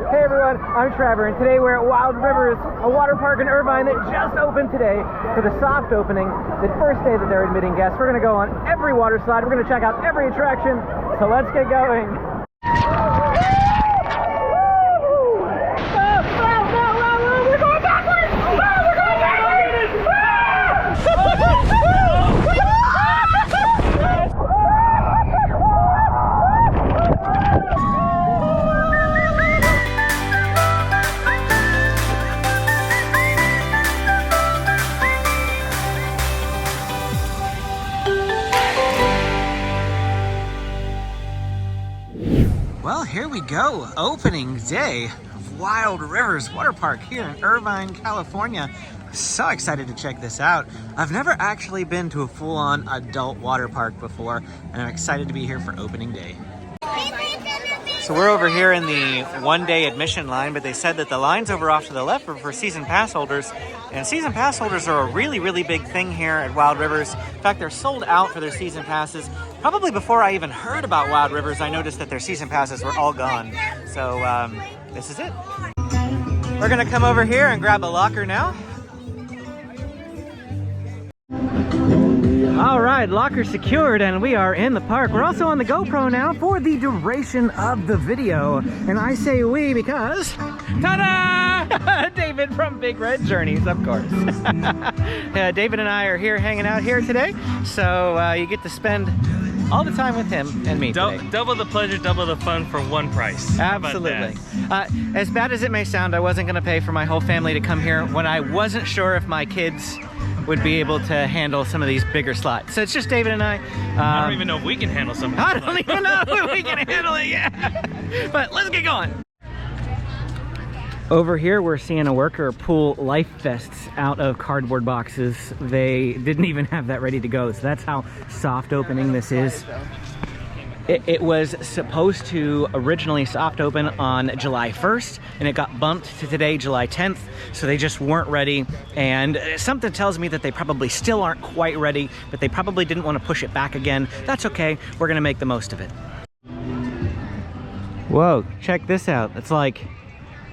Hey everyone, I'm Trevor, and today we're at Wild Rivers, a water park in Irvine that just opened today for the soft opening, the first day that they're admitting guests. We're going to go on every water slide, we're going to check out every attraction, so let's get going. We're going backwards! We're going backwards! Well, here we go. Opening day of Wild Rivers Waterpark here in Irvine, California. So excited to check this out. I've never actually been to a full-on adult water park before, and I'm excited to be here for opening day. So we're over here in the one-day admission line, but they said that the lines over off to the left are for season pass holders. And season pass holders are a really, really big thing here at Wild Rivers. In fact, they're sold out for their season passes. Probably before I even heard about Wild Rivers, I noticed that their season passes were all gone. So this is it. We're gonna come over here and grab a locker now. All right, locker secured, and we are in the park. We're also on the GoPro now for the duration of the video. And I say we because, ta-da! David from Big Red Journeys, of course. David and I are here hanging out here today, so you get to spend all the time with him and me today. Double the pleasure, double the fun for one price. Absolutely. As bad as it may sound, I wasn't gonna pay for my whole family to come here when I wasn't sure if my kids would be able to handle some of these bigger slides. So it's just David and I. I don't even know if we can handle some of I don't even know if we can handle it yet. But let's get going. Over here, we're seeing a worker pull life vests out of cardboard boxes. They didn't even have that ready to go. So that's how soft opening this is. It was supposed to originally soft open on July 1st, and it got bumped to today, July 10th, so they just weren't ready. And something tells me that they probably still aren't quite ready, but they probably didn't want to push it back again. That's okay, we're gonna make the most of it. Whoa, check this out. It's like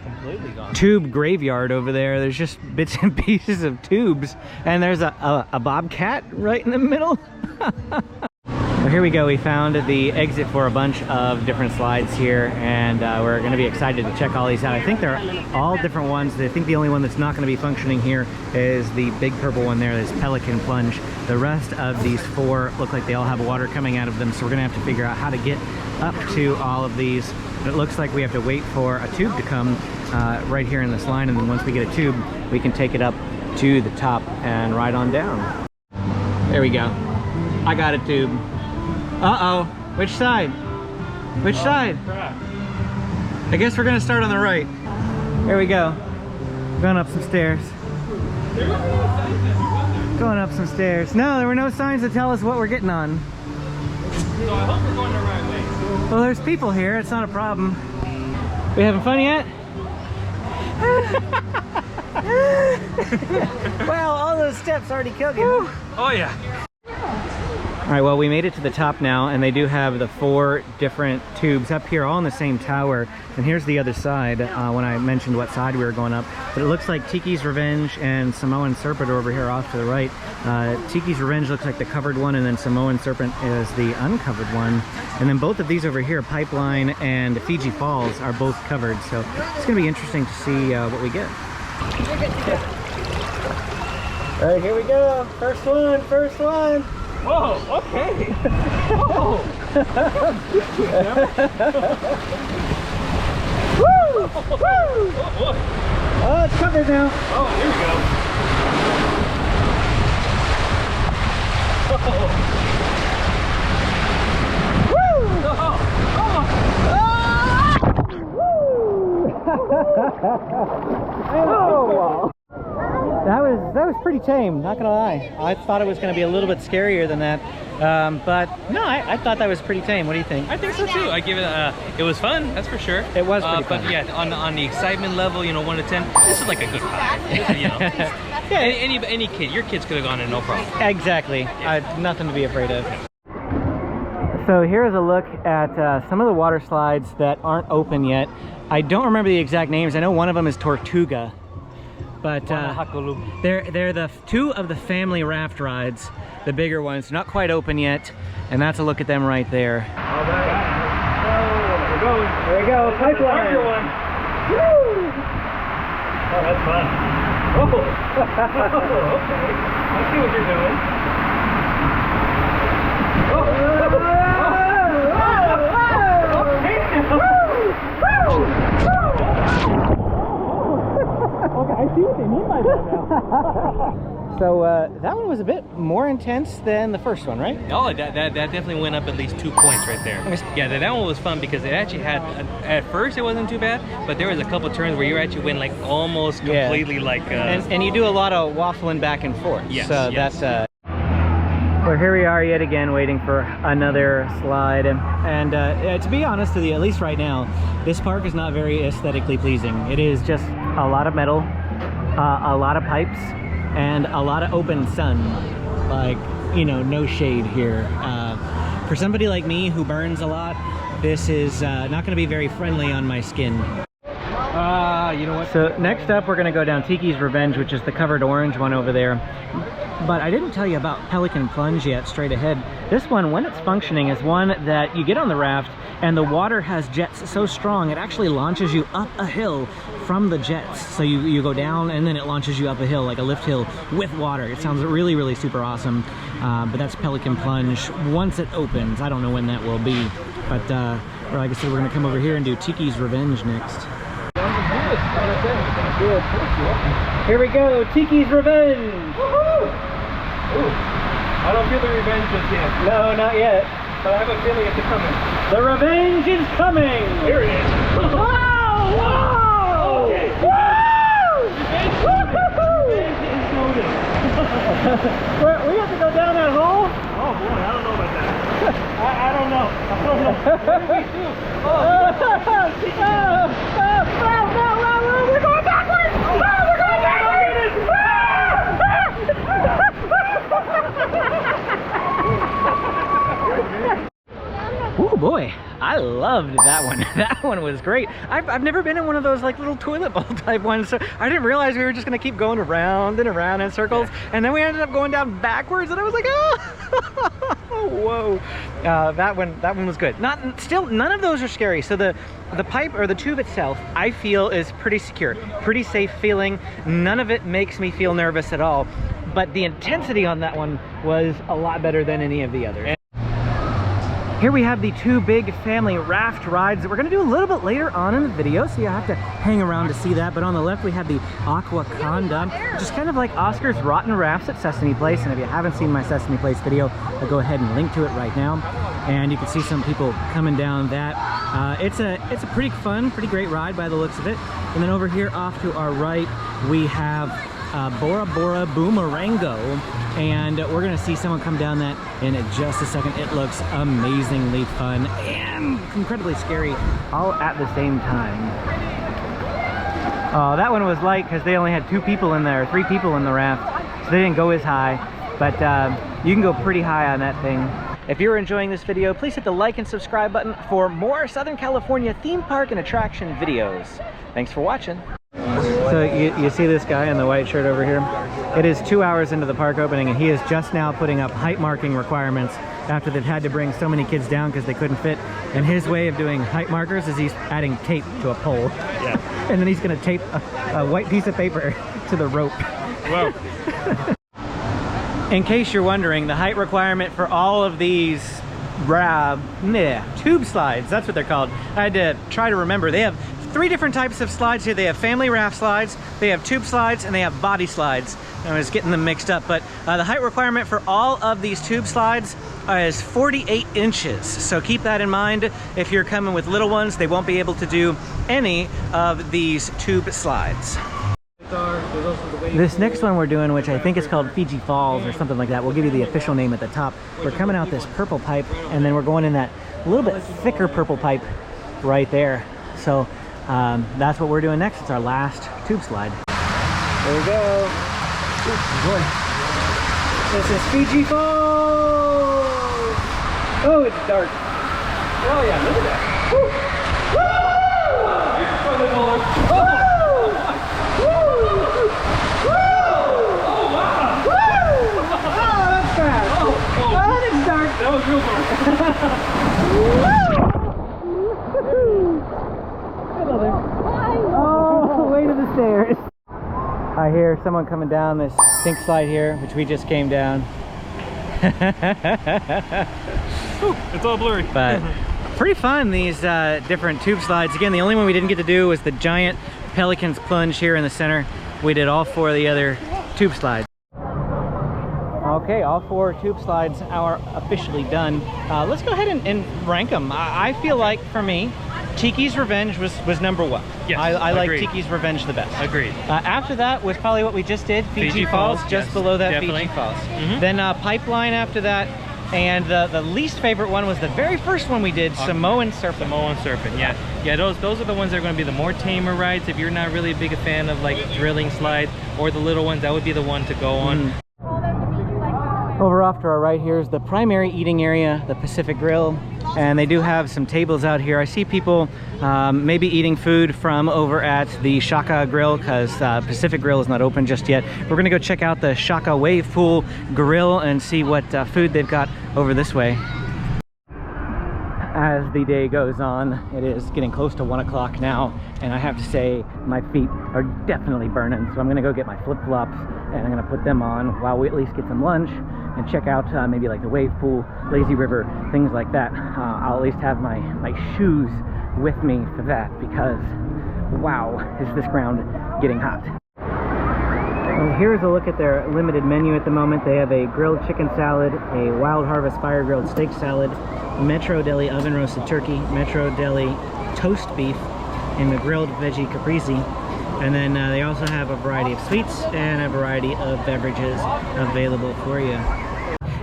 completely gone. Tube graveyard over there. There's just bits and pieces of tubes, and there's a bobcat right in the middle. Well, here we go. We found the exit for a bunch of different slides here, and we're going to be excited to check all these out. I think they're all different ones. I think the only one that's not going to be functioning here is the big purple one there, this Pelican Plunge. The rest of these four look like they all have water coming out of them, so we're going to have to figure out how to get up to all of these. It looks like we have to wait for a tube to come right here in this line, and then once we get a tube, we can take it up to the top and ride on down. There we go. I got a tube. Uh-oh. Which side? Which side? I guess we're gonna start on the right. There we go. Going up some stairs. Going up some stairs. No, there were no signs to tell us what we're getting on. So I hope we're going the right way. Well, there's people here. It's not a problem. We having fun yet? Well, all those steps already killed you. Oh yeah. All right, well, we made it to the top now, and they do have the four different tubes up here all on the same tower. And here's the other side when I mentioned what side we were going up. But it looks like Tiki's Revenge and Samoan Serpent are over here off to the right. Tiki's Revenge looks like the covered one, and then Samoan Serpent is the uncovered one. And then both of these over here, Pipeline and Fiji Falls, are both covered. So it's going to be interesting to see what we get. All right, here we go. First one, first one. Whoa, okay. Whoa. Woo! Woo! Oh, it's covered now. Oh, here we go. Woo! Oh! That was pretty tame, not gonna lie. I thought it was gonna be a little bit scarier than that, but no, I thought that was pretty tame. What do you think? I think so too. I give it it was fun, that's for sure. It was pretty fun. But yeah, on the excitement level, you know, 1 to 10, this is like a good time. You know, yeah, any kid, your kids could have gone in no problem. Exactly. Yeah. Nothing to be afraid of. So here's a look at some of the water slides that aren't open yet. I don't remember the exact names. I know one of them is Tortuga, but they're the two of the family raft rides, the bigger ones, not quite open yet, and that's a look at them right there. All right, we're going. There we go, pipeline. One. Woo! Oh, that's fun. Oh, okay. I see what you're doing. Okay, I see what they mean by that now. So that one was a bit more intense than the first one, right? Oh, that definitely went up at least 2 points right there. Yeah, that one was fun because it actually had, at first it wasn't too bad, but there was a couple turns where you actually went like almost completely like... and you do a lot of waffling back and forth. Yes, so yes. That's... Well, here we are yet again waiting for another slide. And to be honest with you, at least right now, this park is not very aesthetically pleasing. It is just a lot of metal, a lot of pipes, and a lot of open sun. Like, you know, no shade here. For somebody like me who burns a lot, this is not going to be very friendly on my skin. You know what? So next up, we're going to go down Tiki's Revenge, which is the covered orange one over there. But I didn't tell you about Pelican Plunge yet, straight ahead. This one, when it's functioning, is one that you get on the raft and the water has jets so strong it actually launches you up a hill from the jets. So you go down and then it launches you up a hill, like a lift hill with water. It sounds really, really super awesome. But that's Pelican Plunge once it opens. I don't know when that will be. But like I said, we're going to come over here and do Tiki's Revenge next. Here we go, Tiki's Revenge! Woohoo! Ooh, I don't feel the revenge just yet. No, not yet. But I have a feeling it's coming. The revenge is coming! Here it is. Wow! Wow! Okay. Woo! Revenge is noticed. We have to go down that hole? Oh boy, I don't know about that. I don't know. What did we do? No, we're going backwards! We're going backwards! Oh boy, I loved that one. That one was great. I've never been in one of those like little toilet bowl type ones, so I didn't realize we were just gonna keep going around and around in circles, and then we ended up going down backwards, and I was like, oh, whoa. That one was good. Still, none of those are scary. So the pipe or the tube itself, I feel is pretty secure, pretty safe feeling. None of it makes me feel nervous at all. But the intensity on that one was a lot better than any of the others. Here we have the two big family raft rides that we're going to do a little bit later on in the video, so you have to hang around to see that. But on the left we have the Aquaconda, which is kind of like Oscar's Rotten Rafts at Sesame Place. And if you haven't seen my Sesame Place video, I'll go ahead and link to it right now. And you can see some people coming down that. It's a pretty fun, pretty great ride by the looks of it. And then over here off to our right, we have Bora Boomerango, and we're gonna see someone come down that in just a second. It looks amazingly fun and incredibly scary all at the same time. Oh, that one was light because they only had 2 people in there, 3 people in the raft, so they didn't go as high, but you can go pretty high on that thing. If you're enjoying this video, please hit the like and subscribe button for more Southern California theme park and attraction videos. Thanks for watching. So you see this guy in the white shirt over here? It is 2 hours into the park opening, and he is just now putting up height marking requirements after they've had to bring so many kids down because they couldn't fit. And his way of doing height markers is he's adding tape to a pole. Yeah. And then he's going to tape a white piece of paper to the rope. Whoa. In case you're wondering, the height requirement for all of these tube slides, that's what they're called. I had to try to remember. They have 3 different types of slides here. They have family raft slides, they have tube slides, and they have body slides. I was getting them mixed up, but the height requirement for all of these tube slides is 48 inches. So keep that in mind. If you're coming with little ones, they won't be able to do any of these tube slides. This next one we're doing, which I think is called Fiji Falls or something like that, we'll give you the official name at the top. We're coming out this purple pipe, and then we're going in that little bit thicker purple pipe right there. So that's what we're doing next. It's our last tube slide. There we go. Ooh, boy. This is Fiji Falls. Oh, it's dark. Oh yeah, look at that. Woo! That was real fun. Hello there. Oh, way to the stairs. I hear someone coming down this sink slide here, which we just came down. Ooh, it's all blurry. But pretty fun, these different tube slides. Again, the only one we didn't get to do was the giant Pelican's Plunge here in the center. We did all 4 of the other tube slides. Okay, all 4 tube slides are officially done. Let's go ahead and rank them. I feel like, for me, Tiki's Revenge was number 1. Yes, I like agreed. Tiki's Revenge the best. Agreed. After that was probably what we just did, Fiji Falls, just yes, below that definitely. Fiji Falls. Mm-hmm. Then Pipeline after that, and the least favorite one was the very first one we did, Samoan Serpent. Samoan Serpent, yeah. Yeah, those are the ones that are going to be the more tamer rides. If you're not really a big fan of like drilling slides or the little ones, that would be the one to go on. Over off to our right here is the primary eating area, the Pacific Grill, and they do have some tables out here. I see people maybe eating food from over at the Shaka Grill, because Pacific Grill is not open just yet. We're gonna go check out the Shaka Wavepool Grill and see what food they've got over this way. As the day goes on, it is getting close to 1 o'clock now, and I have to say my feet are definitely burning, so I'm gonna go get my flip-flops and I'm gonna put them on while we at least get some lunch and check out maybe like the wave pool, lazy river, things like that. I'll at least have my shoes with me for that, because wow, is this ground getting hot. And here's a look at their limited menu at the moment. They have a grilled chicken salad, a Wild Harvest fire grilled steak salad, Metro Deli oven roasted turkey, Metro Deli toast beef, and the grilled veggie caprese. And then they also have a variety of sweets and a variety of beverages available for you.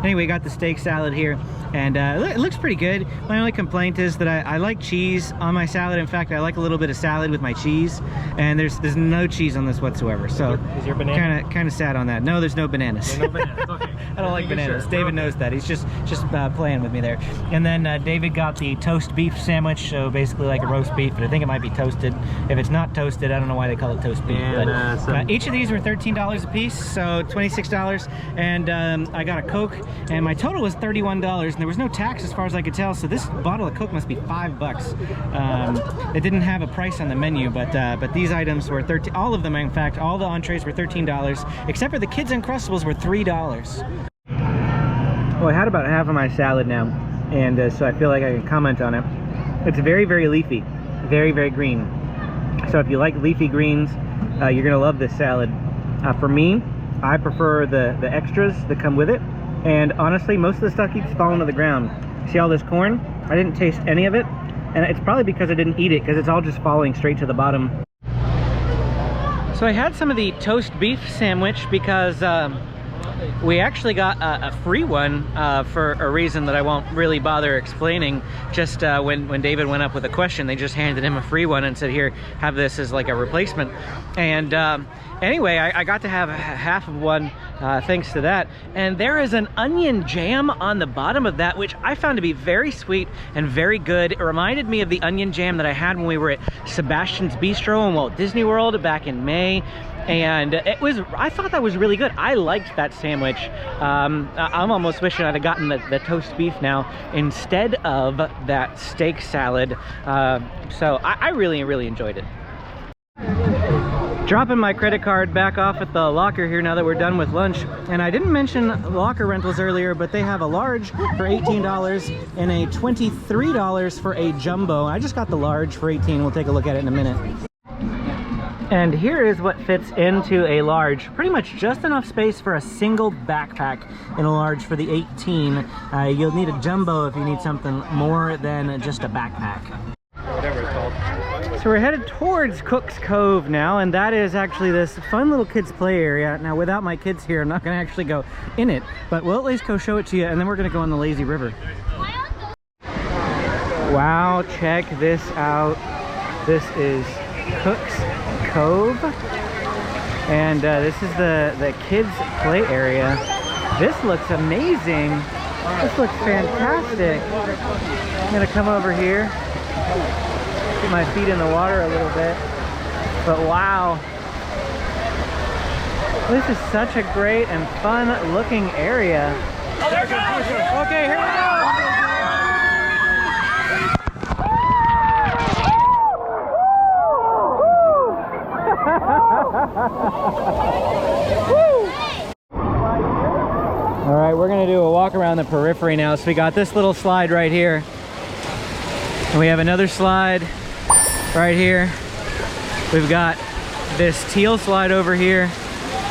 Anyway, got the steak salad here, and it looks pretty good. My only complaint is that I like cheese on my salad. In fact, I like a little bit of salad with my cheese, and there's no cheese on this whatsoever. So is there banana? Kind of sad on that. No, there's no bananas. No bananas. Okay. I don't like bananas. Sure. David knows that. He's just playing with me there. And then David got the toast beef sandwich, so basically like a roast beef, but I think it might be toasted. If it's not toasted, I don't know why they call it toast beef. And, but each of these were $13 a piece, so $26. And I got a Coke, and my total was $31, and there was no tax as far as I could tell, so this bottle of Coke must be $5. It didn't have a price on the menu, but these items were $13. All of them, in fact, all the entrees were $13, except for the Kids Uncrustables were $3. Well, I had about half of my salad now, and so I feel like I can comment on it. It's very, very leafy, very, very green. So if you like leafy greens, you're gonna love this salad. For me, I prefer the extras that come with it. And honestly, most of the stuff keeps falling to the ground. See all this corn? I didn't taste any of it, and it's probably because I didn't eat it, because it's all just falling straight to the bottom. So I had some of the toast beef sandwich because we actually got a free one for a reason that I won't really bother explaining. Just when David went up with a question, they just handed him a free one and said, here, have this as like a replacement. And anyway, I got to have half of one thanks to that. And there is an onion jam on the bottom of that, which I found to be very sweet and very good. It reminded me of the onion jam that I had when we were at Sebastian's Bistro in Walt Disney World back in May. And I thought that was really good. I liked that sandwich. I'm almost wishing I'd have gotten the toast beef now instead of that steak salad. So I really, really enjoyed it. Dropping my credit card back off at the locker here now that we're done with lunch. And I didn't mention locker rentals earlier, but they have a large for $18 and a $23 for a jumbo. I just got the large for $18. We'll take a look at it in a minute. And here is what fits into a large. Pretty much just enough space for a single backpack in a large for the 18. You'll need a jumbo if you need something more than just a backpack. Whatever it's called. So we're headed towards Cook's Cove now, and that is actually this fun little kids play area. Now without my kids here, I'm not gonna actually go in it, but we'll at least go show it to you, and then we're gonna go on the lazy river. Wow, check this out. This is Cook's Cove, and this is the kids play area. This looks amazing. This looks fantastic. I'm gonna come over here, get my feet in the water a little bit. But wow, this is such a great and fun looking area. Okay, here we go. All right, we're gonna do a walk around the periphery now. So we got this little slide right here, and we have another slide right here. We've got this teal slide over here.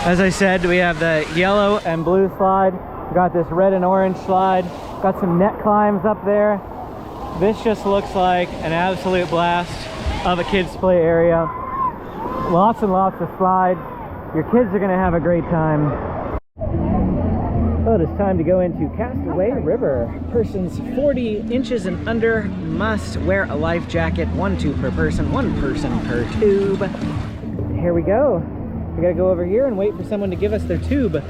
As I said, we have the yellow and blue slide. We got this red and orange slide. Got some net climbs up there. This just looks like an absolute blast of a kids' play area. Lots and lots of slides. Your kids are gonna have a great time. Well, it is time to go into Castaway River. Persons 40 inches and under must wear a life jacket. 1 tube per person, 1 person per tube. Here we go. We gotta go over here and wait for someone to give us their tube.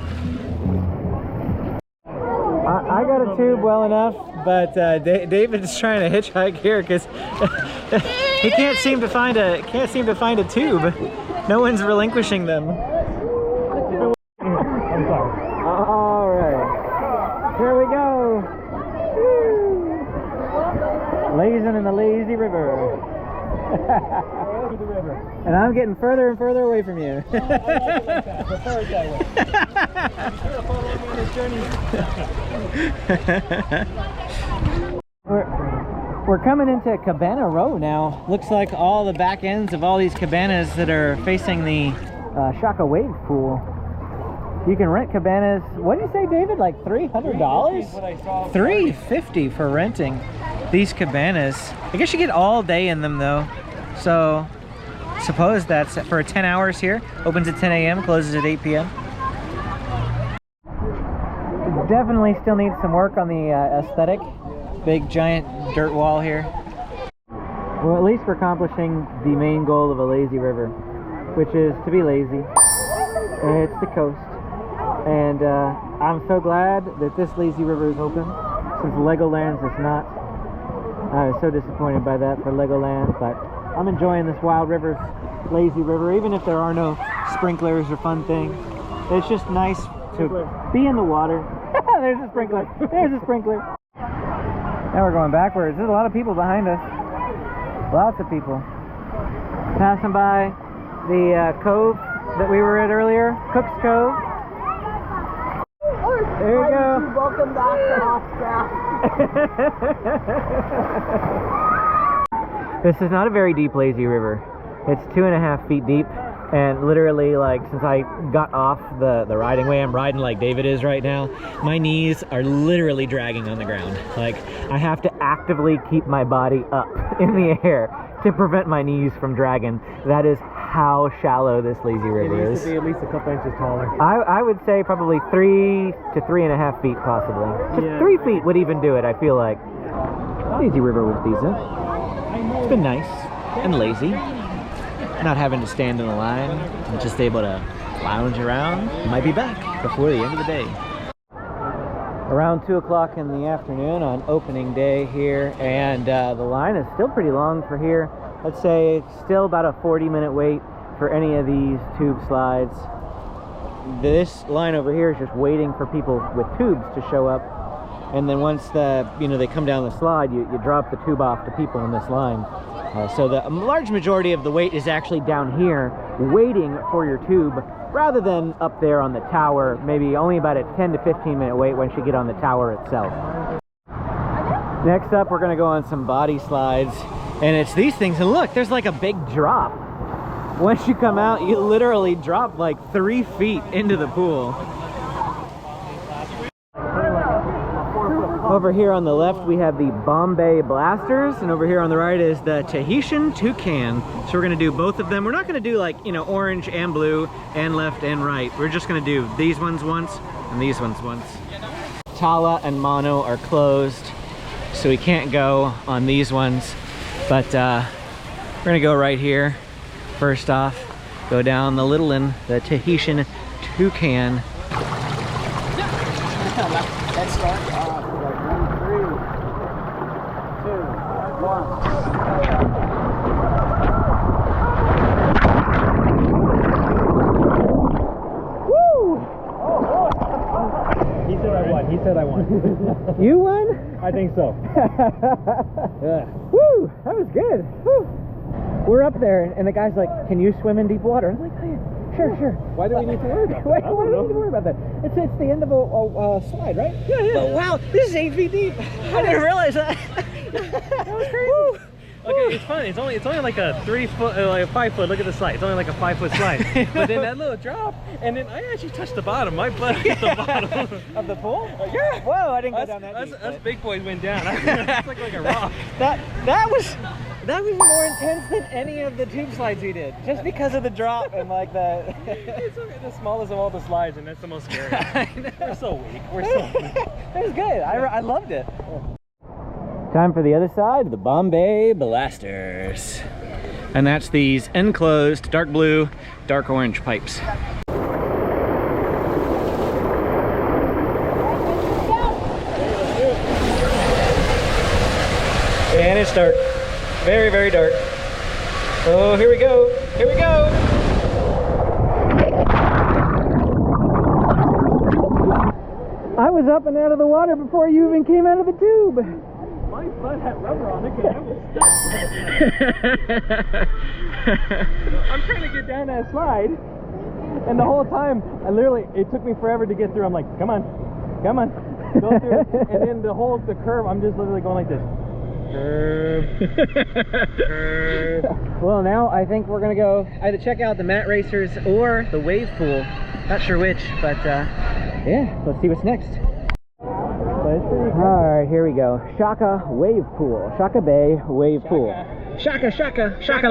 I got a tube well enough, but David's trying to hitchhike here because he can't seem to find a tube. No one's relinquishing them. I'm sorry. All right, here we go. Woo. Lazing in the lazy river. And I'm getting further and further away from you. We're coming into Cabana Row now. Looks like all the back ends of all these cabanas that are facing the Shaka Wavepool. You can rent cabanas. What did you say, David? Like $300? $350 for renting these cabanas. I guess you get all day in them though. So suppose that's for 10 hours here. Opens at 10 a.m., closes at 8 p.m. Definitely still needs some work on the aesthetic. Big giant dirt wall here. Well, at least we're accomplishing the main goal of a lazy river, which is to be lazy. It's the coast. And I'm so glad that this lazy river is open, since Legoland's is not. I was so disappointed by that for Legoland, but I'm enjoying this Wild Rivers lazy river, even if there are no sprinklers or fun things. It's just nice to be in the water. There's a sprinkler. There's a sprinkler. Now we're going backwards. There's a lot of people behind us. Lots of people. Passing by the cove that we were at earlier, Cook's Cove. There you go. Welcome back to Oscar. This is not a very deep lazy river. It's 2.5 feet deep, and literally, like, since I got off the riding way, I'm riding like David is right now, my knees are literally dragging on the ground. Like, I have to actively keep my body up in the air to prevent my knees from dragging. That is how shallow this lazy river is. It needs to be at least a couple inches taller. I would say probably 3 to 3.5 feet possibly. Just Yeah. 3 feet would even do it, I feel like. Lazy river was decent. It's been nice and lazy. Not having to stand in a line. I'm just able to lounge around. Might be back before the end of the day. Around 2 o'clock in the afternoon on opening day here, and the line is still pretty long for here. Let's say it's still about a 40-minute wait for any of these tube slides. This line over here is just waiting for people with tubes to show up, and then once they come down the slide, you drop the tube off to people in this line. So the large majority of the wait is actually down here waiting for your tube, rather than up there on the tower. Maybe only about a 10 to 15-minute wait once you get on the tower itself. Next up, we're going to go on some body slides, and it's these things, and look, there's like a big drop. Once you come out, you literally drop like 3 feet into the pool. Over here on the left, we have the Bombay Blasters, and over here on the right is the Tahitian Toucan. So we're gonna do both of them. We're not gonna do like, orange and blue and left and right. We're just gonna do these ones once and these ones once. Tala and Mono are closed, so we can't go on these ones, but we're gonna go right here. First off, go down the little one, the Tahitian Toucan. Let's start. I think so. Yeah. Woo! That was good. Woo. We're up there, and the guy's like, "Can you swim in deep water?" I'm like, "Oh, yeah. Sure, sure." Why do we need to worry about that? Why do we need to worry about that? It's the end of a slide, right? Yeah, yeah. But wow, this is 8 feet deep. I didn't realize that. That was crazy. Woo. Okay, it's fun. It's only like a 3 foot, like a 5 foot. Look at the slide. It's only like a 5 foot slide. But then that little drop, and then I actually touched the bottom. My butt hit the bottom Of the pool? Yeah. Whoa, I didn't go down that deep. Us big boys went down. It's like a rock. That was more intense than any of the tube slides we did, just because of the drop and like the. It's the smallest of all the slides, and that's the most scary. We're so weak. We're so weak. It was good. I loved it. Time for the other side, the Bombay Blasters. And that's these enclosed dark blue, dark orange pipes. And it's dark. Very, very dark. Oh, here we go. Here we go. I was up and out of the water before you even came out of the tube. My butt had rubber on it because I was stuck. I'm trying to get down that slide, and the whole time, it took me forever to get through. I'm like, come on, go through. And then the curve, I'm just literally going like this. Curve. Well, now I think we're gonna go either check out the mat racers or the wave pool. Not sure which, but yeah, let's see what's next. Alright, here we go. Shaka Wavepool. Shaka Bay Wavepool. Shaka laka. Shaka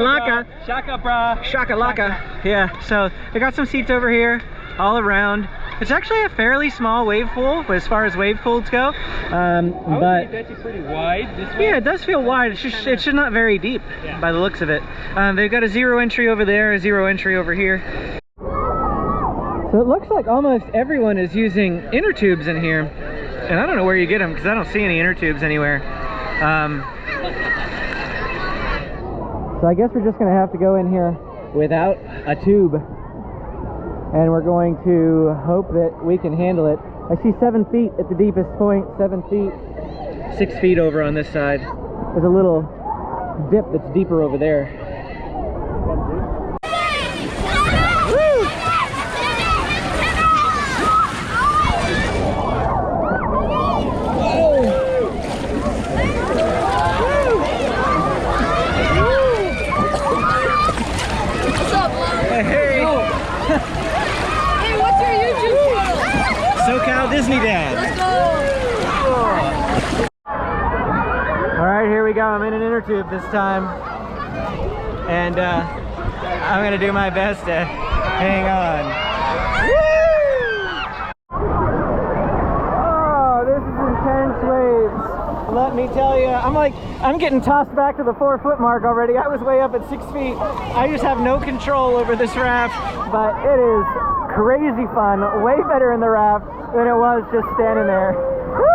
brah. Shaka laka. Yeah, so they got some seats over here all around. It's actually a fairly small wave pool as far as wave pools go. But it's actually pretty wide this way. yeah, it does feel wide. It's just not very deep by the looks of it. They've got a 0 entry over there, a 0 entry over here. So it looks like almost everyone is using inner tubes in here. And I don't know where you get them because I don't see any inner tubes anywhere. So I guess we're just going to have to go in here without a tube. And we're going to hope that we can handle it. I see 7 feet at the deepest point, 7 feet. 6 feet over on this side. There's a little dip that's deeper over there. SoCal Disney Dad. Let's go! Alright, here we go. I'm in an inner tube this time. And I'm going to do my best to hang on. Woo! Oh, this is intense waves. Let me tell you, I'm getting tossed back to the 4 foot mark already. I was way up at 6 feet. I just have no control over this raft, but it is crazy fun. Way better in the raft than it was just standing there. Woo!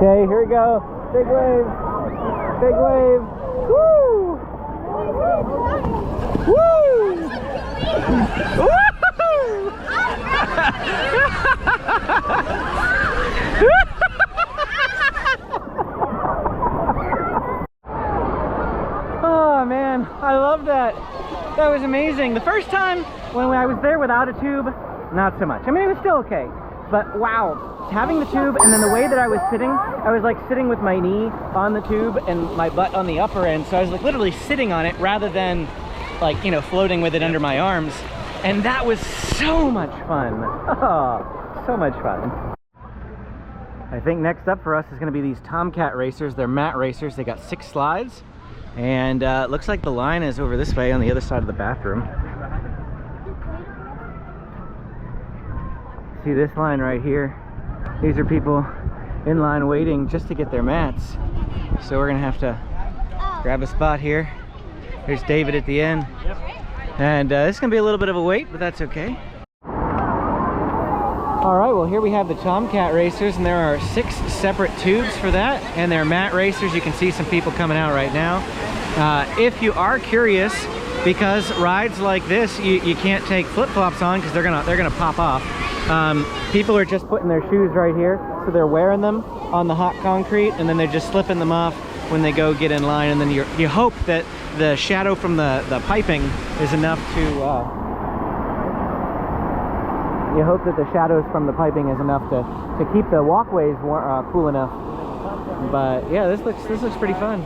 Okay, here we go. Big wave. Big wave. Woo! Woo! Woo! Oh man, I love that. That was amazing. The first time when I was there without a tube, not so much. I mean, it was still okay. But wow, having the tube and then the way that I was sitting, I was like sitting with my knee on the tube and my butt on the upper end. So I was like literally sitting on it rather than like, you know, floating with it under my arms. And that was so much fun. Oh, so much fun. I think next up for us is gonna be these Tomcat Racers. They're mat racers. They got 6 slides. And it looks like the line is over this way on the other side of the bathroom. See this line right here? These are people in line waiting just to get their mats. So we're gonna have to grab a spot here. There's David at the end. And it's gonna be a little bit of a wait, but that's okay. All right, well here we have the Tomcat Racers, and there are 6 separate tubes for that, and they're mat racers. You can see some people coming out right now. If you are curious, because rides like this you can't take flip-flops on because they're gonna pop off. People are just putting their shoes right here, so they're wearing them on the hot concrete, and then they're just slipping them off when they go get in line, and then you hope that the shadow from the piping is enough to you hope that the shadows from the piping is enough to keep the walkways cool enough. But yeah, this looks pretty fun.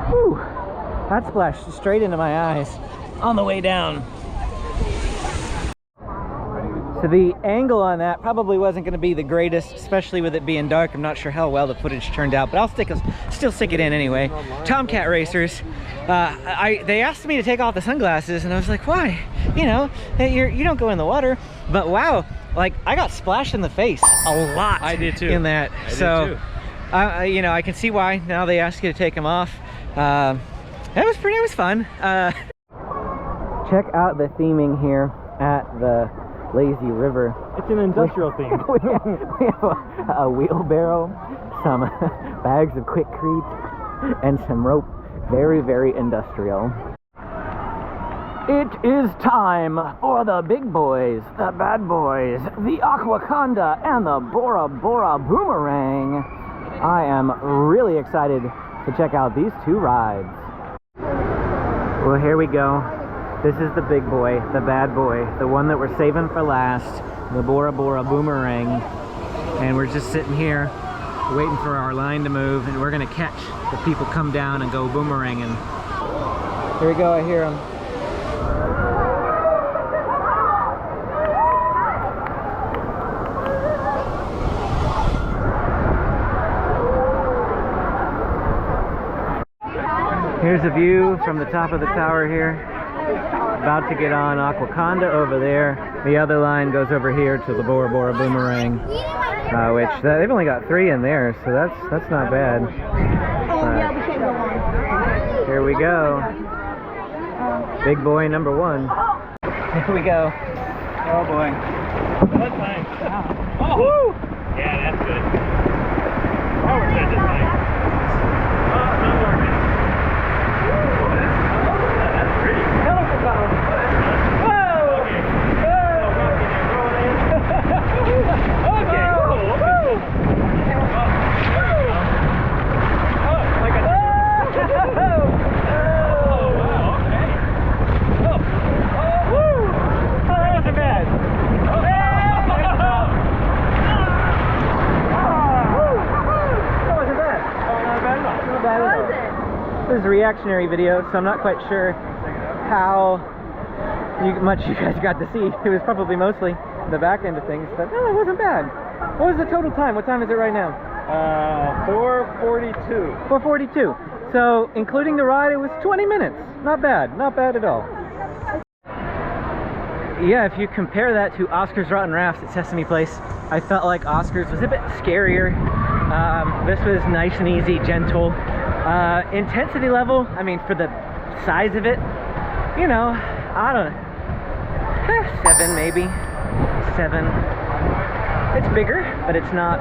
Whew. That splashed straight into my eyes on the way down. So the angle on that probably wasn't going to be the greatest, especially with it being dark. I'm not sure how well the footage turned out, but I'll still stick it in anyway. Tomcat Racers. They asked me to take off the sunglasses, and I was like, why? You know, you don't go in the water. But wow, like I got splashed in the face a lot. I did too. In that. I did too. You know, I can see why now they ask you to take them off. It was fun. Check out the theming here at the lazy river. It's an industrial theme. we have a wheelbarrow, some bags of Quikrete, and some rope. Very, very industrial. It is time for the big boys, the bad boys, the Aquaconda, and the Bora Boomerang. I am really excited to check out these 2 rides. Well, here we go. This is the big boy, the bad boy, the one that we're saving for last, the Bora Boomerang. And we're just sitting here waiting for our line to move, and we're gonna catch the people come down and go boomeranging. Here we go, I hear them. Here's a view from the top of the tower here. About to get on Aquaconda over there. The other line goes over here to the Bora Boomerang, which they've only got 3 in there, so that's not bad. Here we go. Big boy number 1. Here we go. Oh boy. What time? Oh! Woo! Yeah, that's good. That works out just fine. Oh, not working. That's pretty. Whoa! Okay. This is a reactionary video, so I'm not quite sure how much you guys got to see. It was probably mostly the back end of things, but no, it wasn't bad. What was the total time? What time is it right now? 4:42. 4:42. So, including the ride, it was 20 minutes. Not bad. Not bad at all. Yeah, if you compare that to Oscar's Rotten Rafts at Sesame Place, I felt like Oscar's was a bit scarier. This was nice and easy, gentle. Intensity level, I mean, for the size of it, you know, I don't know, 7 maybe, 7. It's bigger, but it's not,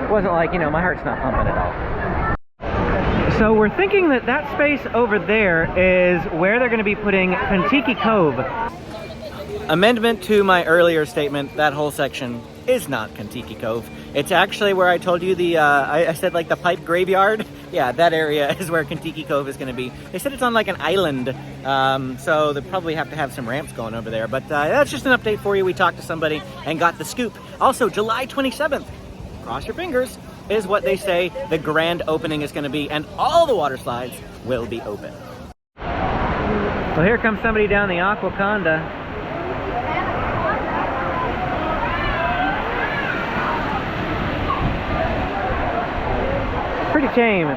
it wasn't like, you know, my heart's not pumping at all. So we're thinking that that space over there is where they're going to be putting Tiki Cove. Amendment to my earlier statement, that whole section is not Tiki Cove. It's actually where I told you I said like the pipe graveyard. Yeah, that area is where Tiki Cove is going to be. They said it's on like an island, so they probably have to have some ramps going over there. But that's just an update for you. We talked to somebody and got the scoop. Also, July 27th, cross your fingers, is what they say the grand opening is going to be, and all the water slides will be open. Well, here comes somebody down the Aquaconda.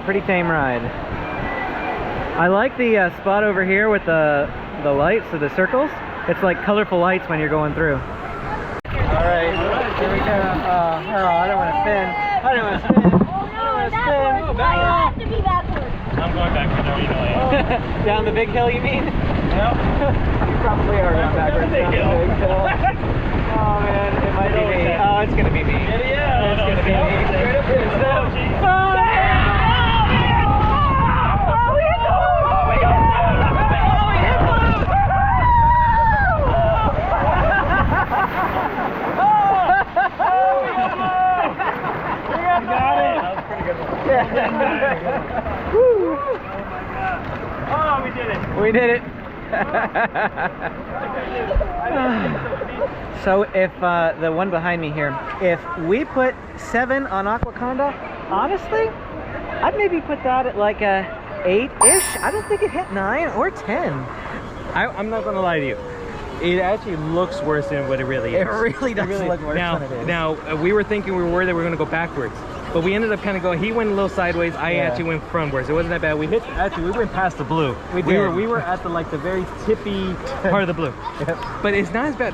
Pretty tame ride. I like the spot over here with the lights, so the circles. It's like colorful lights when you're going through. All right, here we go. Oh, I don't want to spin. I don't want to spin. have to be backwards. I'm going backwards, I already know I am. Down the big hill, you mean? Yep. You probably are going backwards down the big hill. Oh man, it might be me. Oh, it's gonna be me. Yeah, it's gonna be me. Oh, we did it. We did it. So if the one behind me here, if we put 7 on Aquaconda, honestly, I'd maybe put that at like a 8-ish. I don't think it hit 9 or 10. I'm not gonna lie to you. It actually looks worse than what it really is. It really does look worse than it is. Now, we were thinking, we were worried that we were gonna go backwards. But we ended up kind of going, he went a little sideways, I actually went frontwards. It wasn't that bad. We went past the blue. We were at the very tippy part of the blue. Yep. But it's not as bad.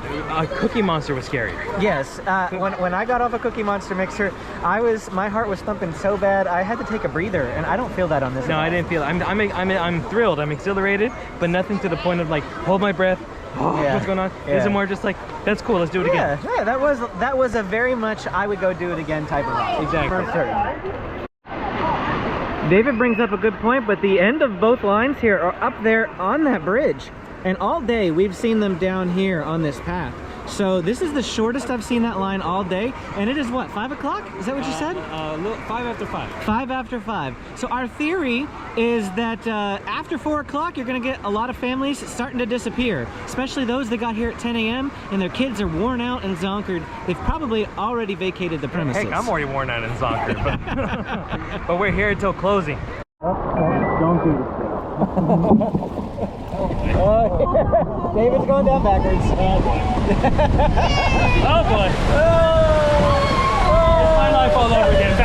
Cookie Monster was scarier. Yes, when I got off a Cookie Monster mixer, my heart was thumping so bad I had to take a breather, and I don't feel that on this. No, I didn't feel it. I'm thrilled. I'm exhilarated, but nothing to the point of like, hold my breath. Oh, what's going on? This is more just like, that's cool, let's do it again. Yeah, that was a very much I would go do it again type of ride. Exactly. For certain. David brings up a good point, but the end of both lines here are up there on that bridge. And all day we've seen them down here on this path. So this is the shortest I've seen that line all day. And it is what, 5 o'clock? Is that what you said? 5 after 5. 5 after 5. So our theory is that after 4 o'clock, you're gonna get a lot of families starting to disappear, especially those that got here at 10 a.m. and their kids are worn out and zonkered. They've probably already vacated the premises. Heck, I'm already worn out and zonkered, but, but we're here until closing. Don't do this. David's going down backwards. Oh boy. Oh boy. It's my life all over again.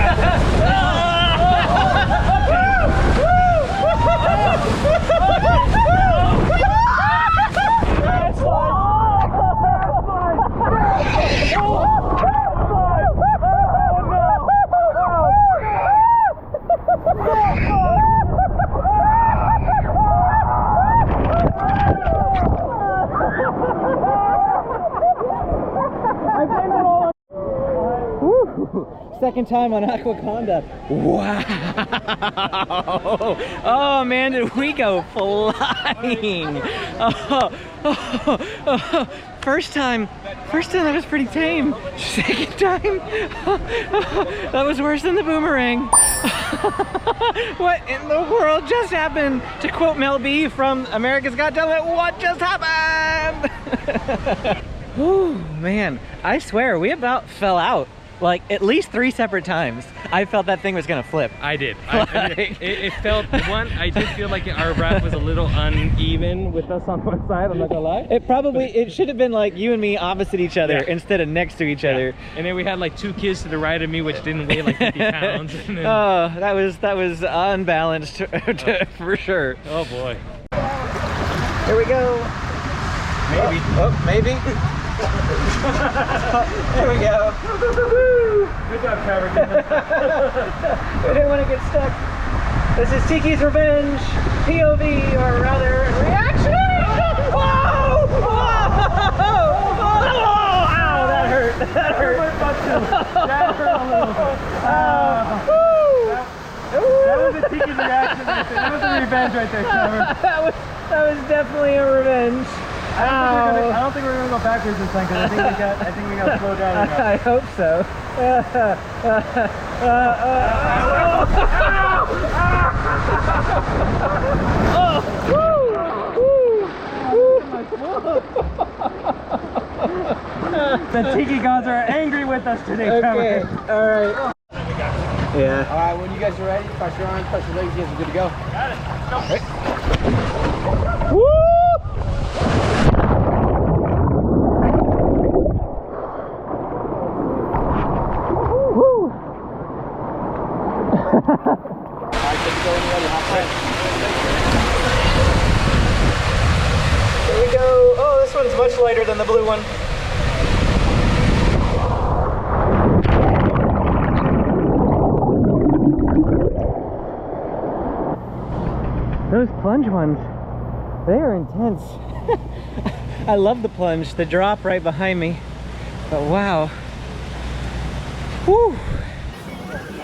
Second time on Aquaconda. Wow. Oh man, did we go flying. First time that was pretty tame. Second time, that was worse than the boomerang. What in the world just happened? To quote Mel B from America's Got Talent, what just happened? Oh man, I swear we about fell out. Like at least 3 separate times. I felt that thing was gonna flip. I did. It felt, I did feel like our raft was a little uneven with us on one side, I'm not gonna lie. It should have been like you and me opposite each other instead of next to each other. And then we had like 2 kids to the right of me which didn't weigh like 50 pounds. And then, oh, that was unbalanced for sure. Oh boy. Here we go. Maybe. Oh, maybe. There we go. Good job, Trevor. We didn't want to get stuck. This is Tiki's Revenge, POV, or rather, reaction. Whoa! Whoa! Ow, that hurt. That hurt. That hurt a little. That was a Tiki's reaction right there. That was a revenge right there, Trevor. That was definitely a revenge. I don't think we're gonna go backwards this time because I think we got to slow down. I hope so. The Tiki gods are angry with us today, Trevor. Okay, all right. Yeah. All right, when you guys are ready, cross your arms, cross your legs, you guys are good to go. Got it. Let's go. Woo! Woo! All right, good to go when you're ready. Hop right. There we go. Oh, this one's much lighter than the blue one. Those plunge ones, they are intense. I love the plunge, the drop right behind me, but wow. Whew.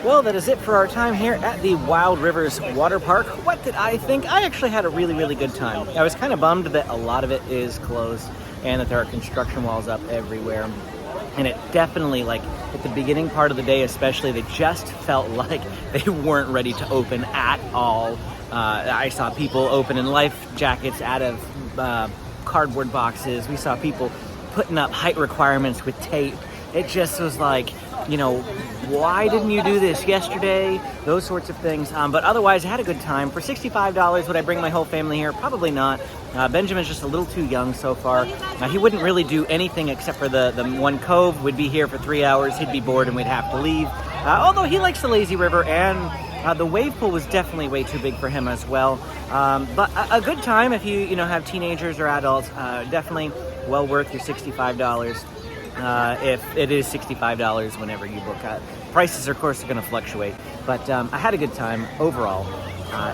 Well, that is it for our time here at the Wild Rivers Waterpark. What did I think? I actually had a really good time. I was kind of bummed that a lot of it is closed and that there are construction walls up everywhere. And it definitely, like, at the beginning part of the day especially, they just felt like they weren't ready to open at all. I saw people opening life jackets out of cardboard boxes. We saw people putting up height requirements with tape. It just was like, you know, why didn't you do this yesterday? Those sorts of things. But otherwise, I had a good time. For $65, would I bring my whole family here? Probably not. Benjamin's just a little too young so far. He wouldn't really do anything except for the one cove. We'd be here for 3 hours. He'd be bored and we'd have to leave. Although he likes the lazy river, and the wave pool was definitely way too big for him as well. But a good time if you have teenagers or adults. Definitely well worth your $65. If it is $65 whenever you book. Prices, of course, are going to fluctuate, but I had a good time overall.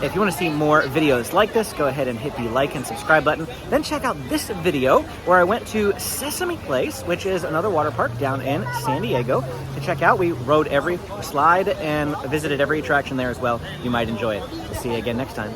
If you want to see more videos like this, go ahead and hit the like and subscribe button. Then check out this video where I went to Sesame Place, which is another water park down in San Diego, to check out. We rode every slide and visited every attraction there as well. You might enjoy it. We'll see you again next time.